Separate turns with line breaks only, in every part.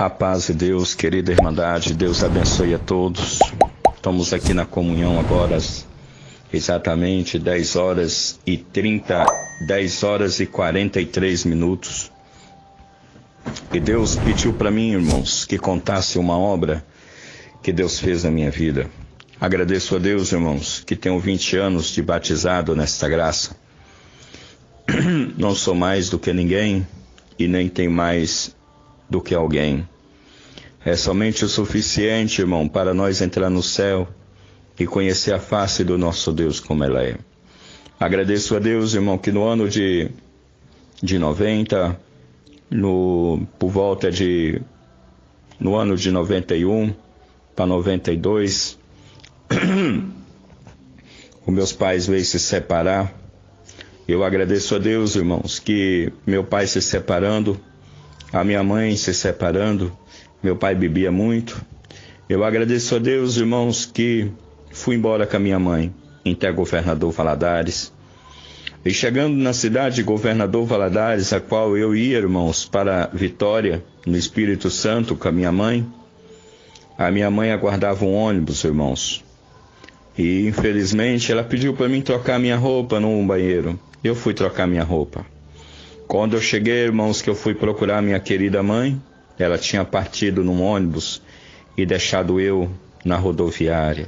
A paz de Deus, querida Irmandade, Deus abençoe a todos. Estamos aqui na comunhão agora, exatamente 10 horas e 43 minutos. E Deus pediu para mim, irmãos, que contasse uma obra que Deus fez na minha vida. Agradeço a Deus, irmãos, que tenho 20 anos de batizado nesta graça. Não sou mais do que ninguém e nem tenho mais do que alguém. É somente o suficiente, irmão, para nós entrar no céu e conhecer a face do nosso Deus como ela é. Agradeço a Deus, irmão, que no ano de 90, por volta no ano de 91 para 92, os meus pais veio se separar. Eu agradeço a Deus, irmãos, que meu pai se separando, a minha mãe se separando, meu pai bebia muito. Eu agradeço a Deus, irmãos, que fui embora com a minha mãe, até Governador Valadares. E chegando na cidade de Governador Valadares, a qual eu ia, irmãos, para Vitória, no Espírito Santo, com a minha mãe aguardava um ônibus, irmãos. E, infelizmente, ela pediu para mim trocar minha roupa num banheiro. Eu fui trocar minha roupa. Quando eu cheguei, irmãos, que eu fui procurar minha querida mãe, ela tinha partido num ônibus e deixado eu na rodoviária.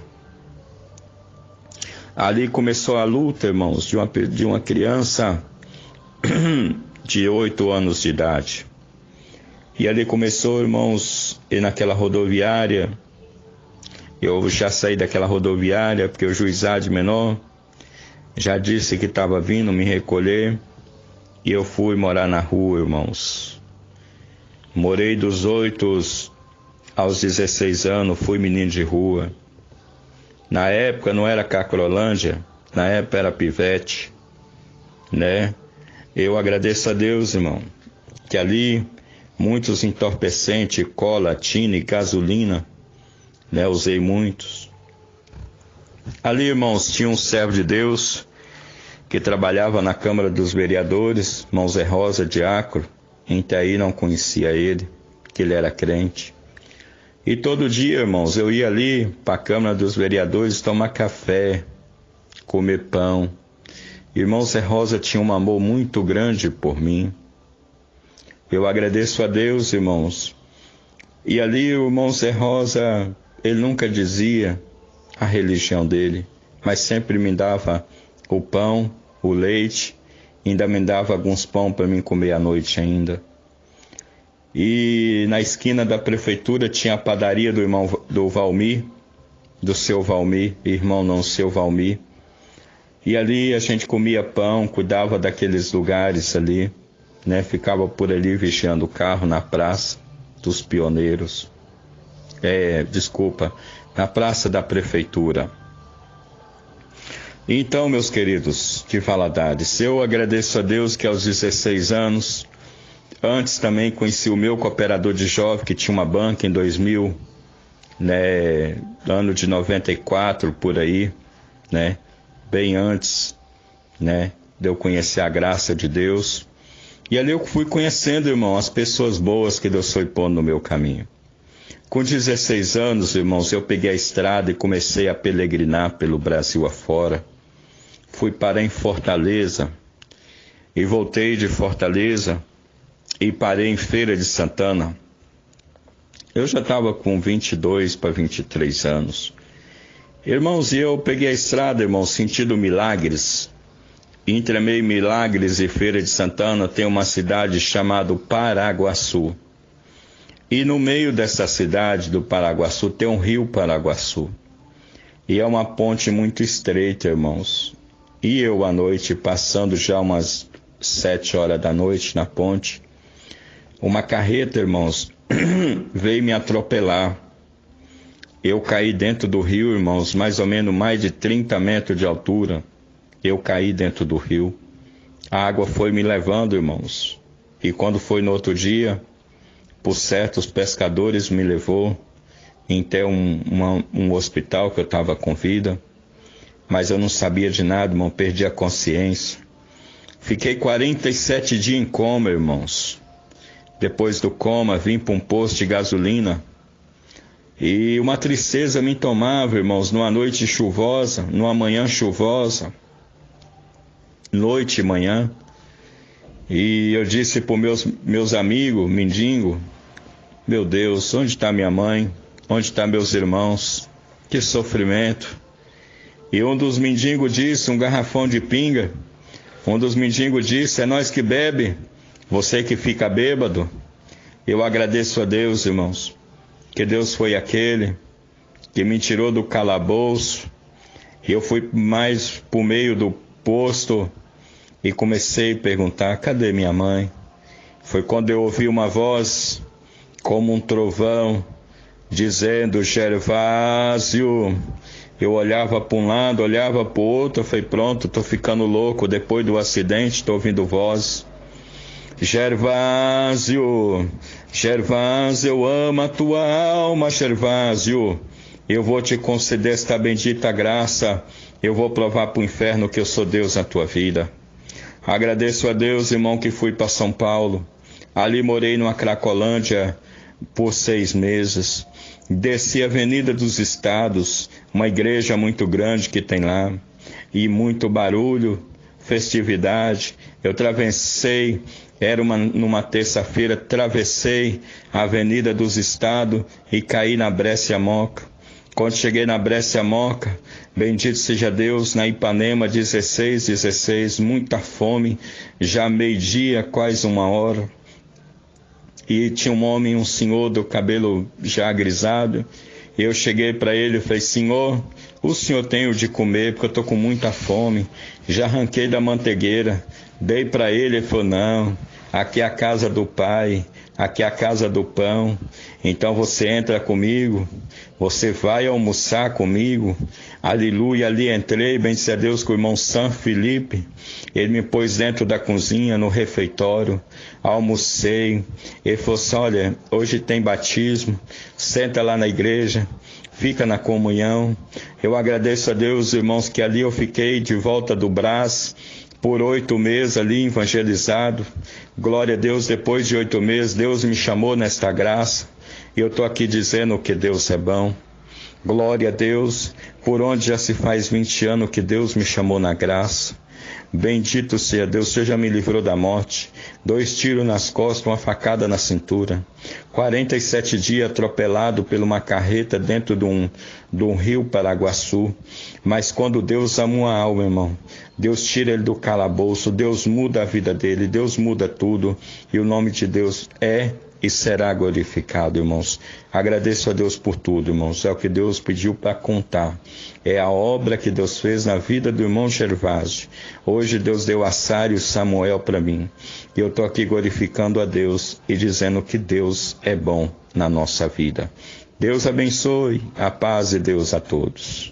Ali começou a luta, irmãos, de uma criança de 8 anos de idade. E ali começou, irmãos, e naquela rodoviária, eu já saí daquela rodoviária, porque o juizado menor já disse que estava vindo me recolher, e eu fui morar na rua, irmãos. Morei dos 8 aos 16 anos, fui menino de rua. Na época não era Cacolândia, na época era Pivete, né? Eu agradeço a Deus, irmão, que ali muitos entorpecentes, cola, tina e gasolina, né? Usei muitos. Ali, irmãos, tinha um servo de Deus que trabalhava na Câmara dos Vereadores, irmão Zé Rosa Diácono. Até aí não conhecia ele, que ele era crente. E todo dia, irmãos, eu ia ali para a Câmara dos Vereadores tomar café, comer pão. Irmão Zé Rosa tinha um amor muito grande por mim. Eu agradeço a Deus, irmãos. E ali o irmão Zé Rosa, ele nunca dizia a religião dele, mas sempre me dava o pão, o leite, ainda me dava alguns pão para mim comer à noite ainda. E na esquina da prefeitura tinha a padaria do irmão do Valmir, do seu Valmir, irmão não, seu Valmir. E ali a gente comia pão, cuidava daqueles lugares ali, né? Ficava por ali vigiando o carro na Praça dos Pioneiros. Na Praça da Prefeitura. Então, meus queridos de Valadares, eu agradeço a Deus que aos 16 anos, antes também conheci o meu cooperador de jovem, que tinha uma banca em 2000, né, ano de 94, por aí, né, bem antes, né, de eu conhecer a graça de Deus. E ali eu fui conhecendo, irmão, as pessoas boas que Deus foi pondo no meu caminho. Com 16 anos, irmãos, eu peguei a estrada e comecei a peregrinar pelo Brasil afora. Fui parar em Fortaleza e voltei de Fortaleza e parei em Feira de Santana. Eu já estava com 22 para 23 anos. Irmãos, e eu peguei a estrada, irmãos, sentindo milagres. Entre meio Milagres e Feira de Santana tem uma cidade chamada Paraguaçu. E no meio dessa cidade do Paraguaçu tem um rio Paraguaçu. E é uma ponte muito estreita, irmãos. E eu à noite, passando já umas 7 horas da noite na ponte, uma carreta, irmãos, veio me atropelar. Eu caí dentro do rio, irmãos, mais ou menos mais de 30 metros de altura. Eu caí dentro do rio. A água foi me levando, irmãos. E quando foi no outro dia, por certo, os pescadores me levou até um hospital que eu estava com vida. Mas eu não sabia de nada, irmão, perdi a consciência. Fiquei 47 dias em coma, irmãos. depois do coma, vim para um posto de gasolina. E uma tristeza me tomava, irmãos, numa noite chuvosa, numa manhã chuvosa, noite e manhã. E eu disse para os meus amigos, mendigo, meu Deus, onde está minha mãe? Onde estão meus irmãos? Que sofrimento. E um dos mendigos disse, um garrafão de pinga, um dos mendigos disse, é nós que bebe, você que fica bêbado. Eu agradeço a Deus, irmãos, que Deus foi aquele que me tirou do calabouço. E eu fui mais por meio do posto e comecei a perguntar, cadê minha mãe? Foi quando eu ouvi uma voz, como um trovão, dizendo, Gervásio. Eu olhava para um lado, olhava para o outro, eu falei, pronto, estou ficando louco, depois do acidente, estou ouvindo voz. Gervásio, Gervásio, eu amo a tua alma, Gervásio. Eu vou te conceder esta bendita graça, eu vou provar para o inferno que eu sou Deus na tua vida. Agradeço a Deus, irmão, que fui para São Paulo. Ali morei numa Cracolândia por 6 meses. Desci a Avenida dos Estados, uma igreja muito grande que tem lá, e muito barulho, festividade. Eu atravessei, numa terça-feira, atravessei a Avenida dos Estados e caí na Brécia Moca. Quando cheguei na Brécia Moca, bendito seja Deus, na Ipanema 16, muita fome, já meio-dia, quase 1h. E tinha um homem, um senhor do cabelo já grisalho. Eu cheguei para ele e falei, senhor, o senhor tem o de comer, porque eu estou com muita fome. Já arranquei da mantegueira, dei para ele, ele falou, não, aqui é a casa do Pai, aqui é a casa do pão. Então você entra comigo, você vai almoçar comigo. Aleluia, ali entrei, bendito a Deus, com o irmão São Felipe. Ele me pôs dentro da cozinha, no refeitório, almocei. Ele falou assim, olha, hoje tem batismo, senta lá na igreja, fica na comunhão. Eu agradeço a Deus, irmãos, que ali eu fiquei de volta do Brás, por 8 meses ali evangelizado. Glória a Deus, depois de 8 meses, Deus me chamou nesta graça. E eu estou aqui dizendo que Deus é bom. Glória a Deus, por onde já se faz 20 anos que Deus me chamou na graça. Bendito seja Deus, você já me livrou da morte. 2 tiros nas costas, uma facada na cintura. 47 dias atropelado por uma carreta dentro de um rio Paraguaçu. Mas quando Deus ama uma alma, irmão, Deus tira ele do calabouço, Deus muda a vida dele, Deus muda tudo. E o nome de Deus é e será glorificado, irmãos. Agradeço a Deus por tudo, irmãos. É o que Deus pediu para contar. É a obra que Deus fez na vida do irmão Gervásio. Hoje Deus deu a Sara e o Samuel para mim. E eu estou aqui glorificando a Deus e dizendo que Deus é bom na nossa vida. Deus abençoe, a paz de Deus a todos.